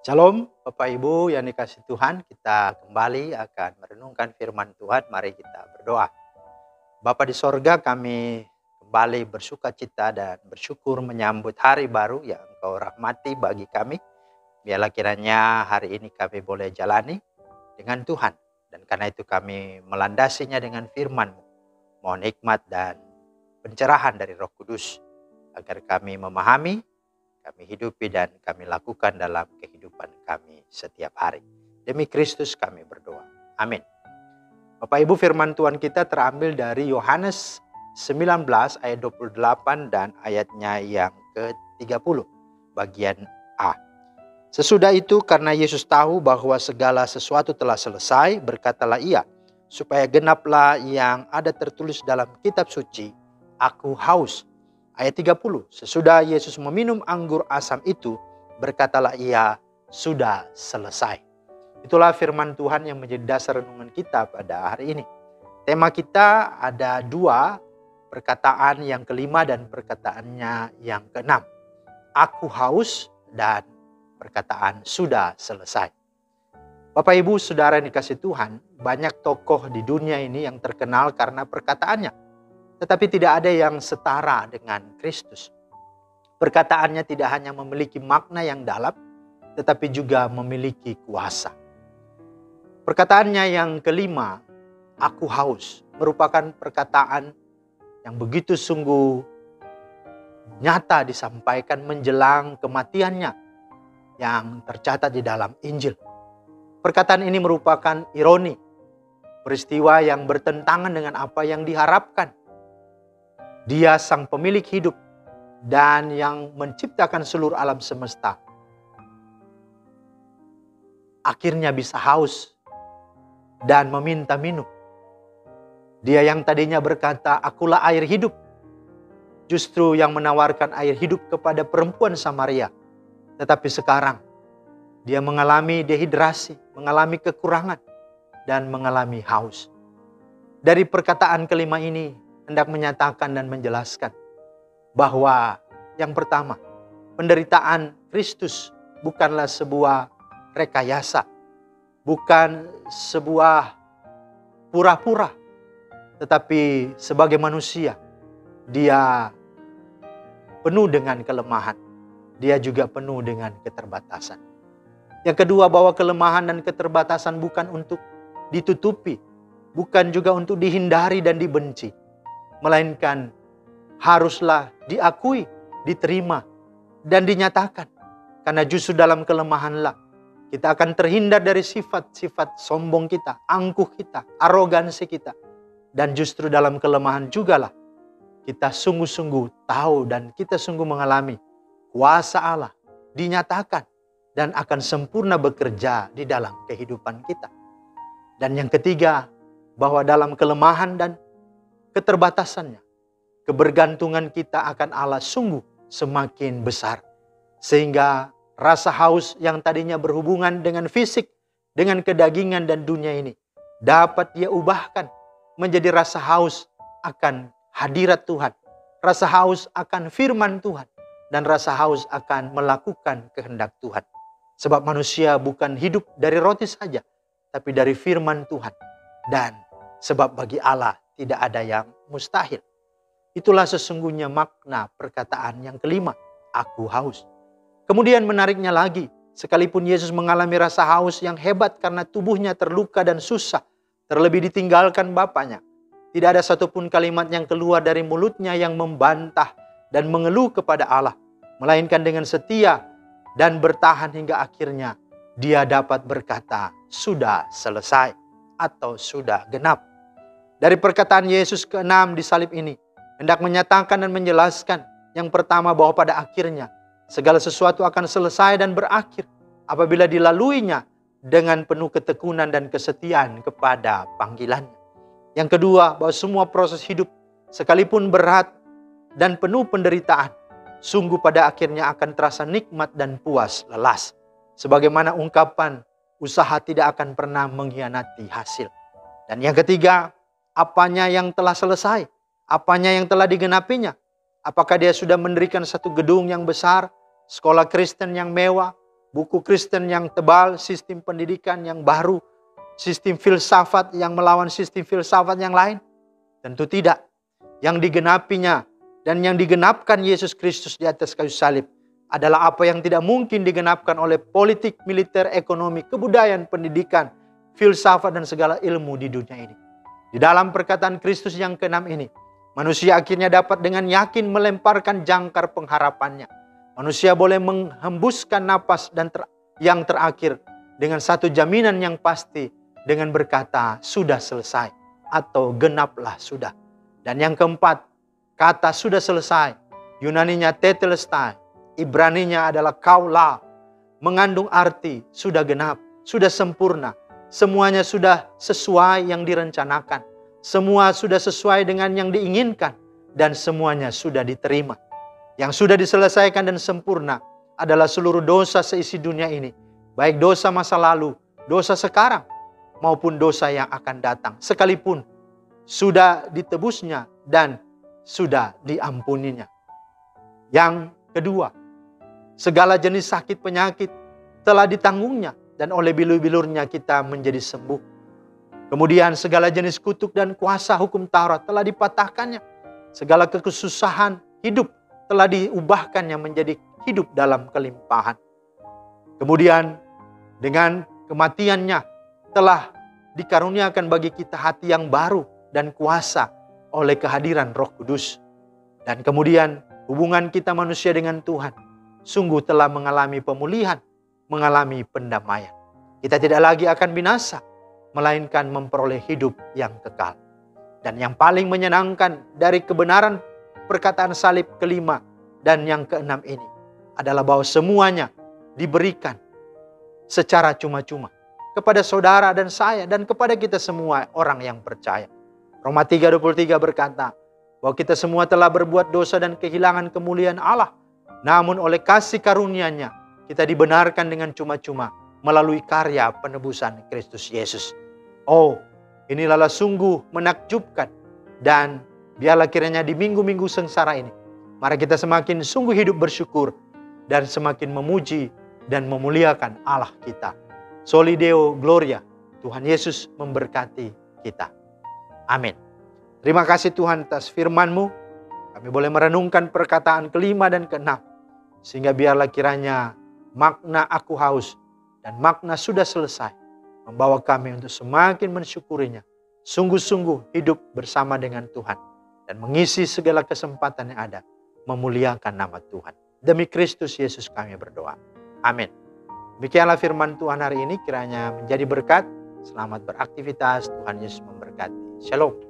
Shalom Bapak Ibu yang dikasih Tuhan, kita kembali akan merenungkan firman Tuhan. Mari kita berdoa. Bapa di sorga, kami kembali bersuka cita dan bersyukur menyambut hari baru yang Engkau rahmati bagi kami. Biarlah kiranya hari ini kami boleh jalani dengan Tuhan. Dan karena itu kami melandasinya dengan firman-Mu. Mohon hikmat dan pencerahan dari Roh Kudus agar kami memahami, kami hidupi dan kami lakukan dalam kehidupan kami setiap hari. Demi Kristus kami berdoa. Amin. Bapak Ibu, firman Tuhan kita terambil dari Yohanes 19 ayat 28 dan ayatnya yang ke-30 bagian A. Sesudah itu karena Yesus tahu bahwa segala sesuatu telah selesai, berkatalah ia, supaya genaplah yang ada tertulis dalam kitab suci, aku haus. Ayat 30, sesudah Yesus meminum anggur asam itu, berkatalah ia, sudah selesai. Itulah firman Tuhan yang menjadi dasar renungan kita pada hari ini. Tema kita ada dua, perkataan yang kelima dan perkataannya yang keenam. Aku haus dan perkataan sudah selesai. Bapak Ibu Saudara yang dikasih Tuhan, banyak tokoh di dunia ini yang terkenal karena perkataannya. Tetapi tidak ada yang setara dengan Kristus. Perkataannya tidak hanya memiliki makna yang dalam, tetapi juga memiliki kuasa. Perkataannya yang kelima, aku haus, merupakan perkataan yang begitu sungguh nyata disampaikan menjelang kematiannya yang tercatat di dalam Injil. Perkataan ini merupakan ironi, peristiwa yang bertentangan dengan apa yang diharapkan. Dia sang pemilik hidup dan yang menciptakan seluruh alam semesta. Akhirnya bisa haus dan meminta minum. Dia yang tadinya berkata, akulah air hidup, justru yang menawarkan air hidup kepada perempuan Samaria. Tetapi sekarang dia mengalami dehidrasi, mengalami kekurangan, dan mengalami haus. Dari perkataan kelima ini, hendak menyatakan dan menjelaskan bahwa yang pertama, penderitaan Kristus bukanlah sebuah rekayasa, bukan sebuah pura-pura, tetapi sebagai manusia, dia penuh dengan kelemahan, dia juga penuh dengan keterbatasan. Yang kedua, bahwa kelemahan dan keterbatasan bukan untuk ditutupi, bukan juga untuk dihindari dan dibenci, melainkan haruslah diakui, diterima, dan dinyatakan. Karena justru dalam kelemahanlah kita akan terhindar dari sifat-sifat sombong kita, angkuh kita, arogansi kita. Dan justru dalam kelemahan jugalah kita sungguh-sungguh tahu dan kita sungguh mengalami kuasa Allah dinyatakan dan akan sempurna bekerja di dalam kehidupan kita. Dan yang ketiga, bahwa dalam kelemahan dan keterbatasannya, kebergantungan kita akan Allah sungguh semakin besar. Sehingga rasa haus yang tadinya berhubungan dengan fisik, dengan kedagingan dan dunia ini, dapat dia ubahkan menjadi rasa haus akan hadirat Tuhan, rasa haus akan firman Tuhan, dan rasa haus akan melakukan kehendak Tuhan. Sebab manusia bukan hidup dari roti saja, tapi dari firman Tuhan. Dan sebab bagi Allah tidak ada yang mustahil. Itulah sesungguhnya makna perkataan yang kelima, aku haus. Kemudian menariknya lagi, sekalipun Yesus mengalami rasa haus yang hebat karena tubuhnya terluka dan susah, terlebih ditinggalkan Bapaknya, tidak ada satupun kalimat yang keluar dari mulutnya yang membantah dan mengeluh kepada Allah, melainkan dengan setia dan bertahan hingga akhirnya dia dapat berkata, sudah selesai atau sudah genap. Dari perkataan Yesus ke-6 di salib ini, hendak menyatakan dan menjelaskan yang pertama bahwa pada akhirnya segala sesuatu akan selesai dan berakhir apabila dilaluinya dengan penuh ketekunan dan kesetiaan kepada panggilannya. Yang kedua, bahwa semua proses hidup sekalipun berat dan penuh penderitaan, sungguh pada akhirnya akan terasa nikmat dan puas lelas. Sebagaimana ungkapan, usaha tidak akan pernah mengkhianati hasil. Dan yang ketiga, apanya yang telah selesai? Apanya yang telah digenapinya? Apakah dia sudah mendirikan satu gedung yang besar, sekolah Kristen yang mewah, buku Kristen yang tebal, sistem pendidikan yang baru, sistem filsafat yang melawan sistem filsafat yang lain? Tentu tidak. Yang digenapinya dan yang digenapkan Yesus Kristus di atas kayu salib adalah apa yang tidak mungkin digenapkan oleh politik, militer, ekonomi, kebudayaan, pendidikan, filsafat, dan segala ilmu di dunia ini. Di dalam perkataan Kristus yang keenam ini, manusia akhirnya dapat dengan yakin melemparkan jangkar pengharapannya. Manusia boleh menghembuskan napas yang terakhir dengan satu jaminan yang pasti dengan berkata, sudah selesai atau genaplah sudah. Dan yang keempat, kata sudah selesai, Yunaninya tetelestai, Ibraninya adalah kaula, mengandung arti sudah genap, sudah sempurna. Semuanya sudah sesuai yang direncanakan. Semua sudah sesuai dengan yang diinginkan. Dan semuanya sudah diterima. Yang sudah diselesaikan dan sempurna adalah seluruh dosa seisi dunia ini. Baik dosa masa lalu, dosa sekarang, maupun dosa yang akan datang. Sekalipun sudah ditebusnya dan sudah diampuninya. Yang kedua, segala jenis sakit penyakit telah ditanggungnya dan oleh bilur-bilurnya kita menjadi sembuh. Kemudian segala jenis kutuk dan kuasa hukum Taurat telah dipatahkannya. Segala kesusahan hidup telah diubahkannya menjadi hidup dalam kelimpahan. Kemudian dengan kematiannya telah dikaruniakan bagi kita hati yang baru dan kuasa oleh kehadiran Roh Kudus. Dan kemudian hubungan kita manusia dengan Tuhan sungguh telah mengalami pemulihan, mengalami pendamaian. Kita tidak lagi akan binasa, melainkan memperoleh hidup yang kekal. Dan yang paling menyenangkan dari kebenaran perkataan salib kelima dan yang keenam ini adalah bahwa semuanya diberikan secara cuma-cuma kepada saudara dan saya dan kepada kita semua orang yang percaya. Roma 3:23 berkata bahwa kita semua telah berbuat dosa dan kehilangan kemuliaan Allah. Namun oleh kasih karunia-Nya kita dibenarkan dengan cuma-cuma melalui karya penebusan Kristus Yesus. Oh, inilah sungguh menakjubkan. Dan biarlah kiranya di minggu-minggu sengsara ini, mari kita semakin sungguh hidup bersyukur dan semakin memuji dan memuliakan Allah kita. Soli Deo Gloria. Tuhan Yesus memberkati kita. Amin. Terima kasih Tuhan atas firman-Mu. Kami boleh merenungkan perkataan kelima dan keenam. Sehingga biarlah kiranya makna aku haus dan makna sudah selesai membawa kami untuk semakin mensyukurinya. Sungguh-sungguh hidup bersama dengan Tuhan. Dan mengisi segala kesempatan yang ada. Memuliakan nama Tuhan. Demi Kristus Yesus kami berdoa. Amin. Demikianlah firman Tuhan hari ini. Kiranya menjadi berkat. Selamat beraktivitas. Tuhan Yesus memberkati. Shalom.